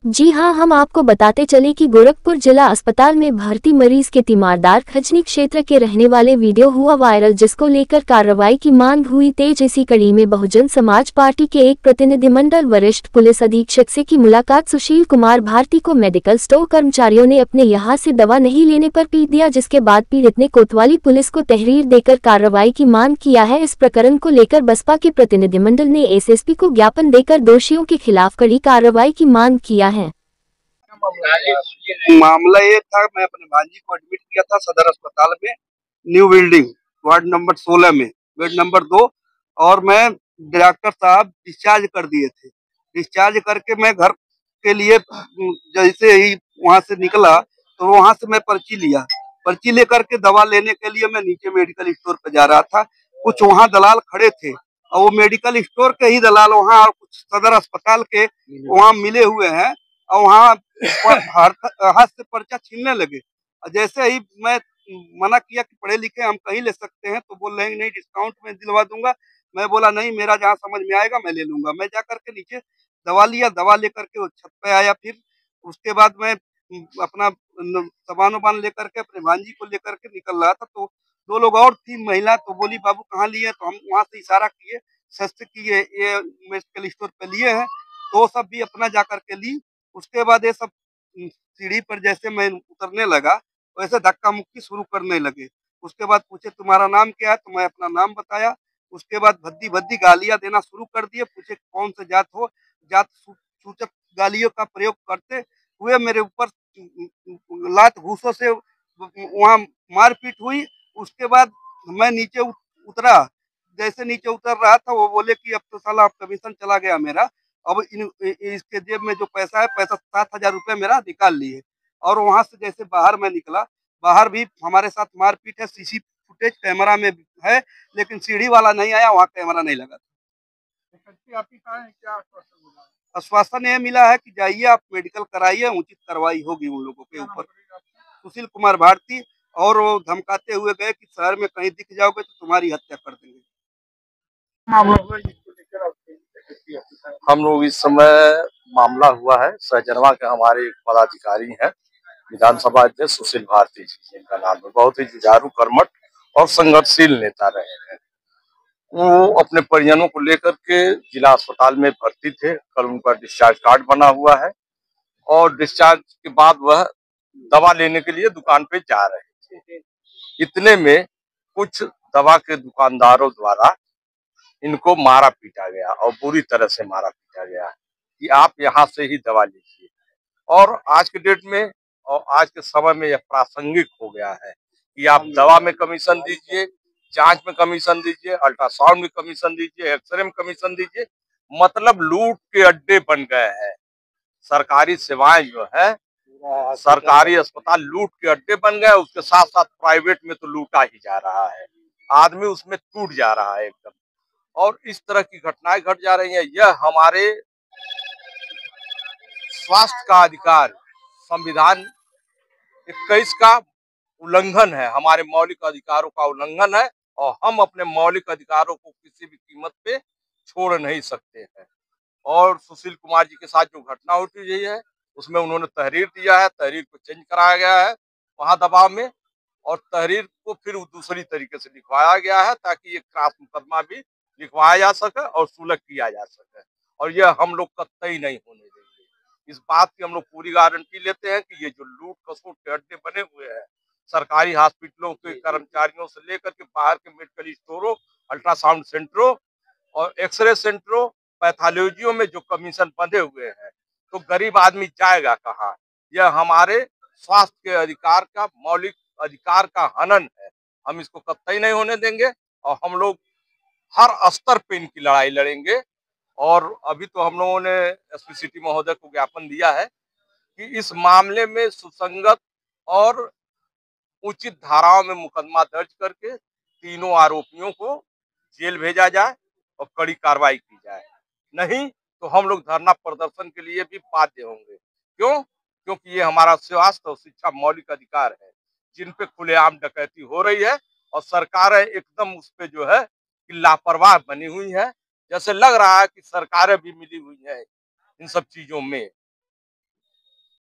जी हां, हम आपको बताते चले कि गोरखपुर जिला अस्पताल में भर्ती मरीज के तीमारदार खजनी क्षेत्र के रहने वाले वीडियो हुआ वायरल, जिसको लेकर कार्रवाई की मांग हुई तेज। इसी कड़ी में बहुजन समाज पार्टी के एक प्रतिनिधिमंडल वरिष्ठ पुलिस अधीक्षक से की मुलाकात। सुशील कुमार भारती को मेडिकल स्टोर कर्मचारियों ने अपने यहां से दवा नहीं लेने पर पीट दिया, जिसके बाद पीड़ित ने कोतवाली पुलिस को तहरीर देकर कार्रवाई की मांग किया है। इस प्रकरण को लेकर बसपा के प्रतिनिधिमंडल ने एसएसपी को ज्ञापन देकर दोषियों के खिलाफ कड़ी कार्रवाई की मांग किया है। मामला ये था, मैं अपने भांजी को एडमिट किया था सदर अस्पताल में, न्यू बिल्डिंग, वार्ड नंबर 16 में, बेड नंबर 2। और मैं डॉक्टर साहब डिस्चार्ज कर दिए थे। डिस्चार्ज करके मैं घर के लिए जैसे ही वहां से निकला तो वहां से मैं पर्ची लिया। पर्ची लेकर के दवा लेने के लिए मैं नीचे मेडिकल स्टोर पे जा रहा था। कुछ वहाँ दलाल खड़े थे और वो मेडिकल स्टोर के ही दलाल वहाँ और कुछ सदर अस्पताल के वहाँ मिले हुए हैं और वहाँ हाथ से पर्चा छीनने लगे। जैसे ही मैं मना किया कि पढ़े लिखे हम कहीं ले सकते हैं, तो बोल रहे हैं नहीं, डिस्काउंट में दिलवा दूंगा। मैं बोला नहीं, मेरा जहाँ समझ में आएगा मैं ले लूंगा। मैं जा करके नीचे दवा लिया, दवा लेकर के वो छत पे आया। फिर उसके बाद मैं अपना सामान वामान लेकर के अपने भांजी को लेकर के निकल रहा था, तो 2 लोग और थी महिला, तो बोली बाबू कहाँ लिए? तो हम वहां से इशारा किए, सस्त किए, ये मेडिकल स्टोर पे लिए हैं। तो सब भी अपना जा करके ली। उसके बाद ये सब सीढ़ी पर जैसे मैं उतरने लगा वैसे धक्का मुक्की शुरू करने लगे। उसके बाद पूछे तुम्हारा नाम क्या है? तो मैं अपना नाम बताया। उसके बाद भद्दी भद्दी गालियां देना शुरू कर दिए। पूछे कौन से जात हो? जात सूचक गालियों का प्रयोग करते हुए मेरे ऊपर लात घूसों से वहाँ मारपीट हुई। उसके बाद मैं नीचे उतरा। जैसे नीचे उतर रहा था वो बोले कि अब तो साला कमीशन चला गया मेरा। अब इसके जेब में जो पैसा है, पैसा 7,000 रुपये मेरा निकाल लिए। और वहां से जैसे बाहर मैं निकला, बाहर भी हमारे साथ मारपीट है। सीसी फुटेज कैमरा में है, लेकिन सीढ़ी वाला नहीं आया, वहाँ कैमरा नहीं लगा था। आश्वासन ये मिला है कि जाइए आप मेडिकल कराइए, उचित कार्रवाई होगी उन लोगों के ऊपर। सुशील कुमार भारती। और वो धमकाते हुए गए कि शहर में कहीं दिख जाओगे तो तुम्हारी हत्या कर देंगे। हम लोग इस समय मामला हुआ है सहजनवा के हमारे एक पदाधिकारी हैं, विधानसभा अध्यक्ष सुशील भारती जी, जिनका नाम है, बहुत ही जुझारू, कर्मठ और संघर्षशील नेता रहे हैं। वो अपने परिजनों को लेकर के जिला अस्पताल में भर्ती थे। कल उनका डिस्चार्ज कार्ड बना हुआ है और डिस्चार्ज के बाद वह दवा लेने के लिए दुकान पे जा रहे थे। इतने में कुछ दवा के दुकानदारों द्वारा इनको मारा पीटा गया और बुरी तरह से मारा पीटा गया कि आप यहाँ से ही दवा लीजिए। और आज के डेट में और आज के समय में यह प्रासंगिक हो गया है कि आप दवा में कमीशन दीजिए, जांच में कमीशन दीजिए, अल्ट्रासाउंड में कमीशन दीजिए, एक्सरे में कमीशन दीजिए। मतलब लूट के अड्डे बन गए हैं। सरकारी सेवाएं जो है, सरकारी अस्पताल लूट के अड्डे बन गए। उसके साथ साथ प्राइवेट में तो लूटा ही जा रहा है, आदमी उसमें टूट जा रहा है एकदम। और इस तरह की घटनाएं घट जा रही हैं। यह हमारे स्वास्थ्य का अधिकार, संविधान 21 का उल्लंघन है, हमारे मौलिक अधिकारों का उल्लंघन है और हम अपने मौलिक अधिकारों को किसी भी कीमत पे छोड़ नहीं सकते हैं। और सुशील कुमार जी के साथ जो घटना हुई है उसमें उन्होंने तहरीर दिया है, तहरीर को चेंज कराया गया है वहां दबाव में, और तहरीर को फिर दूसरी तरीके से लिखवाया गया है ताकि ये क्रॉस मुकदमा भी लिखवाया जा सके और सुलह किया जा सके। और यह हम लोग कतई नहीं होने देंगे। इस बात की हम लोग पूरी गारंटी लेते हैं कि ये जो लूट खसोट के अड्डे बने हुए हैं, सरकारी हॉस्पिटलों के कर्मचारियों से लेकर के बाहर के मेडिकल स्टोरों, अल्ट्रासाउंड सेंटरों और एक्सरे सेंटरों, पैथोलॉजियों में जो कमीशन बंधे हुए हैं, तो गरीब आदमी जाएगा कहाँ? यह हमारे स्वास्थ्य के अधिकार का, मौलिक अधिकार का हनन है। हम इसको कतई नहीं होने देंगे और हम लोग हर स्तर पे इनकी लड़ाई लड़ेंगे। और अभी तो हम लोगों ने एसपी सिटी महोदय को ज्ञापन दिया है कि इस मामले में सुसंगत और उचित धाराओं में मुकदमा दर्ज करके तीनों आरोपियों को जेल भेजा जाए और कड़ी कार्रवाई की जाए। नहीं तो हम लोग धरना प्रदर्शन के लिए भी बाध्य होंगे। क्यों? क्योंकि ये हमारा स्वास्थ्य और शिक्षा मौलिक अधिकार है, जिन पे खुलेआम डकैती हो रही है और सरकारें एकदम उस पे जो है कि लापरवाह बनी हुई है। जैसे लग रहा है कि सरकारें भी मिली हुई है इन सब चीजों में।